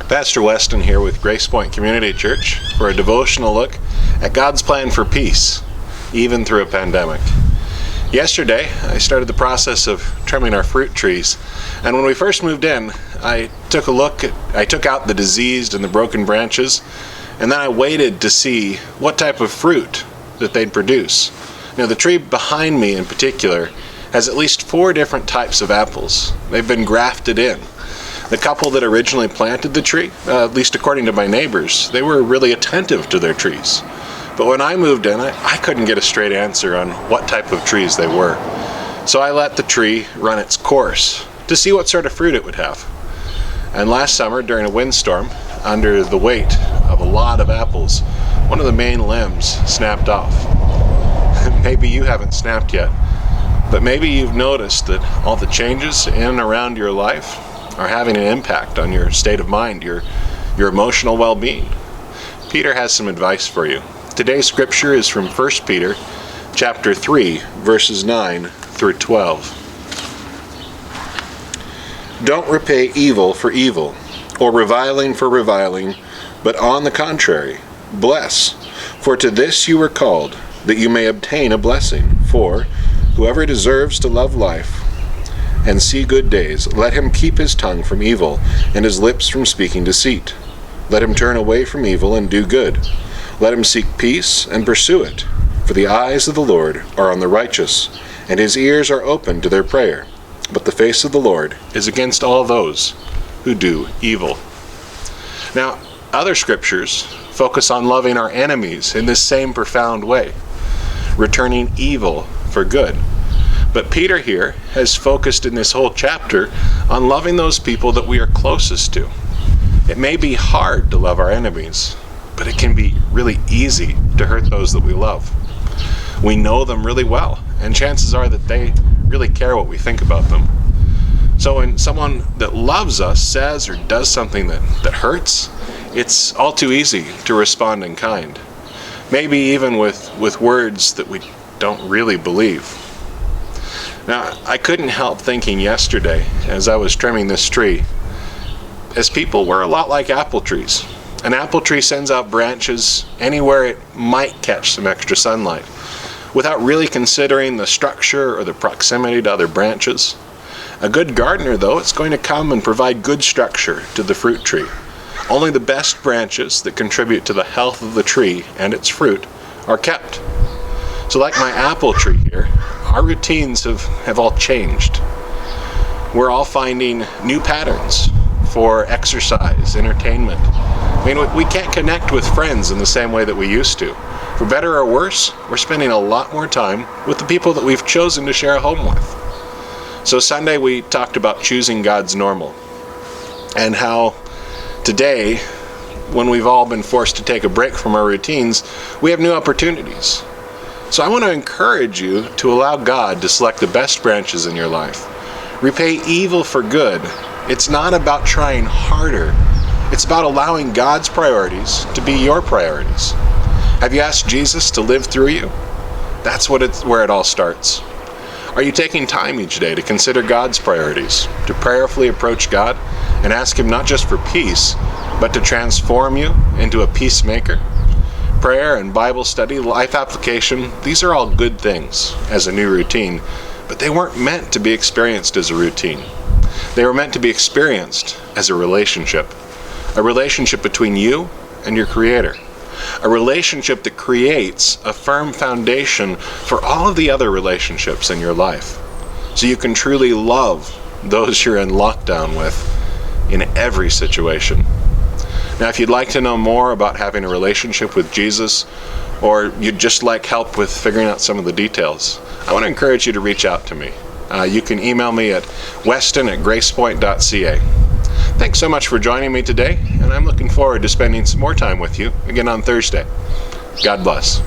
Pastor Weston here with Grace Point Community Church for a devotional look at God's plan for peace, even through a pandemic. Yesterday, I started the process of trimming our fruit trees, and when we first moved in, I took out the diseased and the broken branches, and then I waited to see what type of fruit that they'd produce. Now, the tree behind me in particular has at least 4 different types of apples. They've been grafted in. The couple that originally planted the tree, at least according to my neighbors, they were really attentive to their trees. But when I moved in, I couldn't get a straight answer on what type of trees they were. So I let the tree run its course to see what sort of fruit it would have. And last summer, during a windstorm, under the weight of a lot of apples, one of the main limbs snapped off. Maybe you haven't snapped yet, but maybe you've noticed that all the changes in and around your life are having an impact on your state of mind, your emotional well-being. Peter has some advice for you. Today's scripture is from 1 Peter chapter 3, verses 9 through 12. Don't repay evil for evil, or reviling for reviling, but on the contrary, bless. For to this you were called, that you may obtain a blessing. For whoever deserves to love life and see good days, let him keep his tongue from evil, and his lips from speaking deceit. Let him turn away from evil and do good. Let him seek peace and pursue it. For the eyes of the Lord are on the righteous, and his ears are open to their prayer. But the face of the Lord is against all those who do evil. Now, other scriptures focus on loving our enemies in this same profound way, returning evil for good. But Peter here has focused in this whole chapter on loving those people that we are closest to. It may be hard to love our enemies, but it can be really easy to hurt those that we love. We know them really well, and chances are that they really care what we think about them. So when someone that loves us says or does something that hurts, it's all too easy to respond in kind. Maybe even with words that we don't really believe. Now, I couldn't help thinking yesterday, as I was trimming this tree, as people, we're a lot like apple trees. An apple tree sends out branches anywhere it might catch some extra sunlight, without really considering the structure or the proximity to other branches. A good gardener, though, is going to come and provide good structure to the fruit tree. Only the best branches that contribute to the health of the tree and its fruit are kept. So like my apple tree here, our routines have all changed. We're all finding new patterns for exercise, entertainment. I mean, we can't connect with friends in the same way that we used to. For better or worse, we're spending a lot more time with the people that we've chosen to share a home with. So Sunday we talked about choosing God's normal, and how today, when we've all been forced to take a break from our routines, we have new opportunities. So I want to encourage you to allow God to select the best branches in your life. Repay evil for good. It's not about trying harder. It's about allowing God's priorities to be your priorities. Have you asked Jesus to live through you? That's where it all starts. Are you taking time each day to consider God's priorities, to prayerfully approach God and ask Him not just for peace, but to transform you into a peacemaker? Prayer and Bible study, life application, these are all good things as a new routine, but they weren't meant to be experienced as a routine. They were meant to be experienced as a relationship between you and your Creator, a relationship that creates a firm foundation for all of the other relationships in your life, so you can truly love those you're in lockdown with in every situation. Now, if you'd like to know more about having a relationship with Jesus, or you'd just like help with figuring out some of the details, I want to encourage you to reach out to me. You can email me at weston@gracepoint.ca. Thanks so much for joining me today, and I'm looking forward to spending some more time with you again on Thursday. God bless.